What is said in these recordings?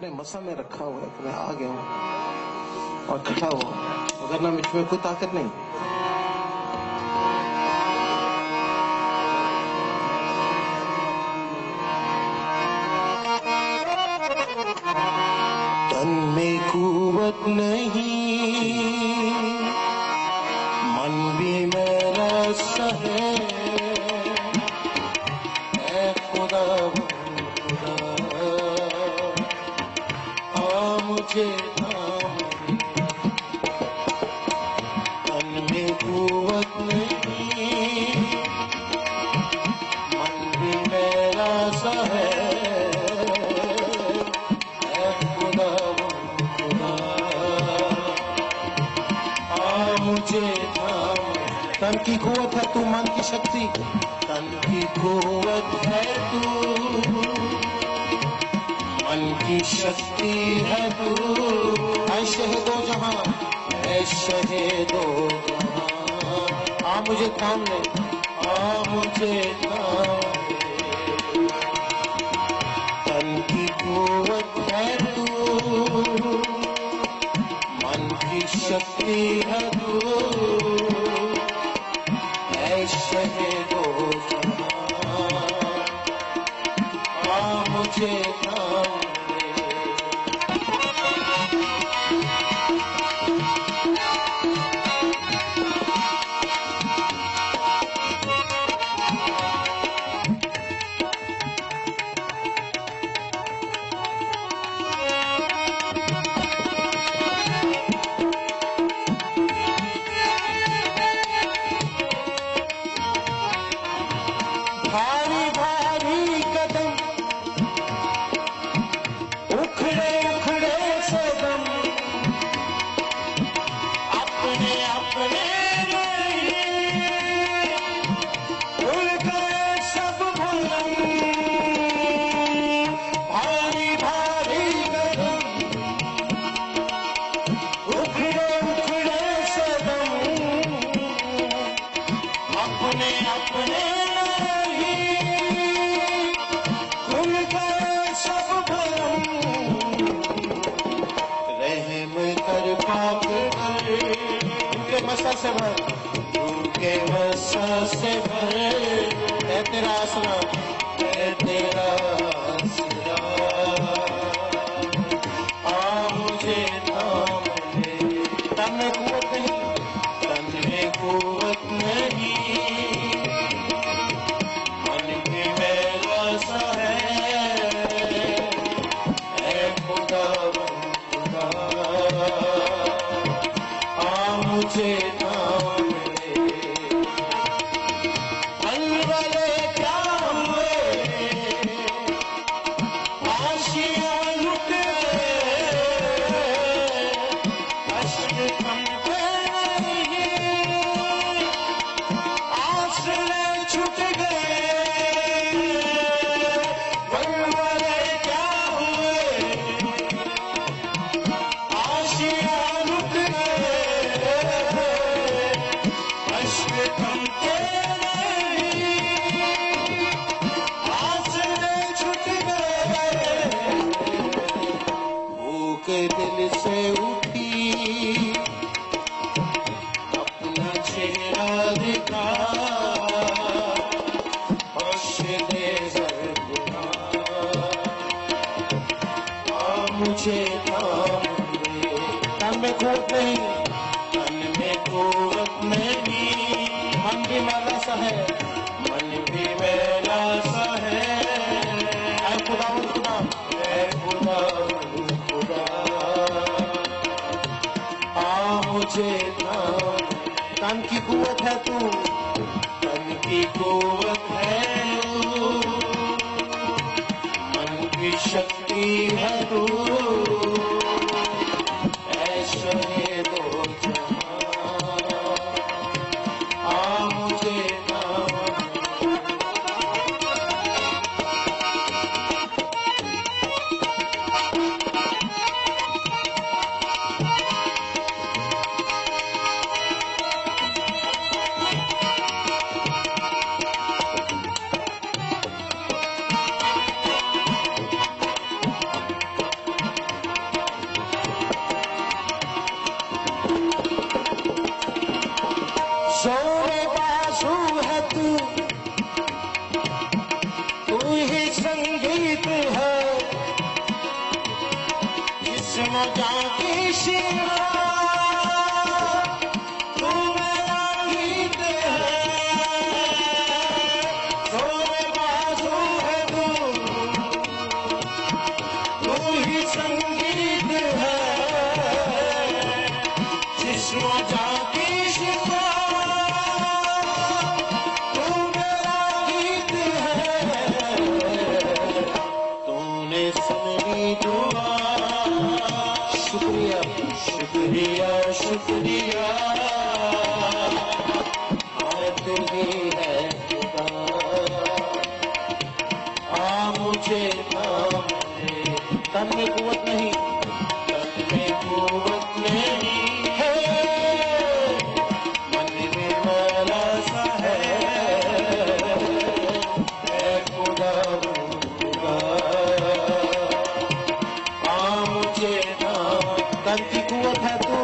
अपने मसा में रखा हुआ है कि मैं आ गया हूं और खड़ा हुआ, वरना मुझ में कोई ताकत नहीं। तन में कुवत नहीं, मन भी मेरा सहे, ऐ खुदा मुझे तन में कुवत नहीं, मन भी मेरा सहे, ऐ खुदा मुझे तन की कुवत है तू, मन की शक्ति, तन की कुवत है तू, मन की शक्ति है तू, ऐ शहीदो जहां, ऐ शहीदो जहां, आ मुझे थाम ले, आ मुझे थाम ले, तन की कुवत है तू, मन की शक्ति है तू, ऐ शहीदो जहां, आ मुझे थाम भारी भारी कदम, उखड़े उखड़े से दम, अपने अपने उड़ गए सब भरम, भारी भारी कदम, उखड़े उखड़े से दम, अपने अपने मसा से भर, उनके मसा से भर, है तेरा आसरा, है तेरा आसरा, आ मुझे थाम ले, तन में कुवत नहीं, तन में कुवत नहीं, मन भी मेरा सा है, ऐ खुदा मुझे थाम ले, अलवले क्या हुए, आशियां लुट गए, अश्क थमते नहीं, आसरे छूट गए, अलवले क्या हुए, आशियां लुट गए, दिल से उठी, अपना चेहरा दिखा, बख्श दे ज़रा, आ मुझे थाम ले, तन में कुवत नहीं, तन में कुवत नहीं, मन भी मेरा सा है, मन भी मेरा सा है, ऐ खुदा खुदा, ऐ खुदा मुझे थाम, तन की कुवत है तू, तन की कुवत है तू, मन की शक्ति है तू, ऐ शहीदो जहां, आ मुझे थाम जाकी शिवा तू मेरा गीत है, सोरे बाजू है तू ही संगीत है, जिस्म जाकी शिवा तू मेरा गीत है, तूने सुन ली दुआ, शुक्रिया शुक्रिया शुक्रिया, और तू ही है खुदा, आ मुझे थाम ले, तन में कुव्वत नहीं, तन में कुव्वत नहीं है, मन में मैला सा है खुदा खुदा, आ मुझे थाम, तन की कुव्वत है तू,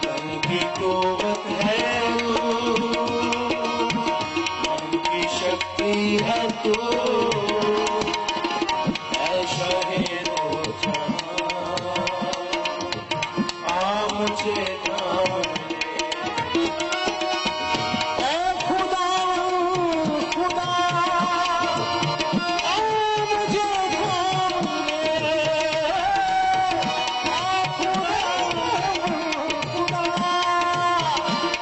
तन की कुव्वत है तू, मन की शक्ति है तू, ऐसा है रोजा, आ मुझे थाम ले। ऐ खुदा खुदा, आ मुझे थाम ले, ऐ खुदा खुदा,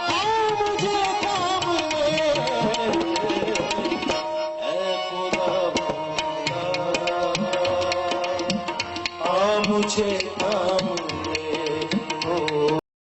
आ मुझे थाम ले, ऐ खुदा खुदा, आ मुझे थाम ले।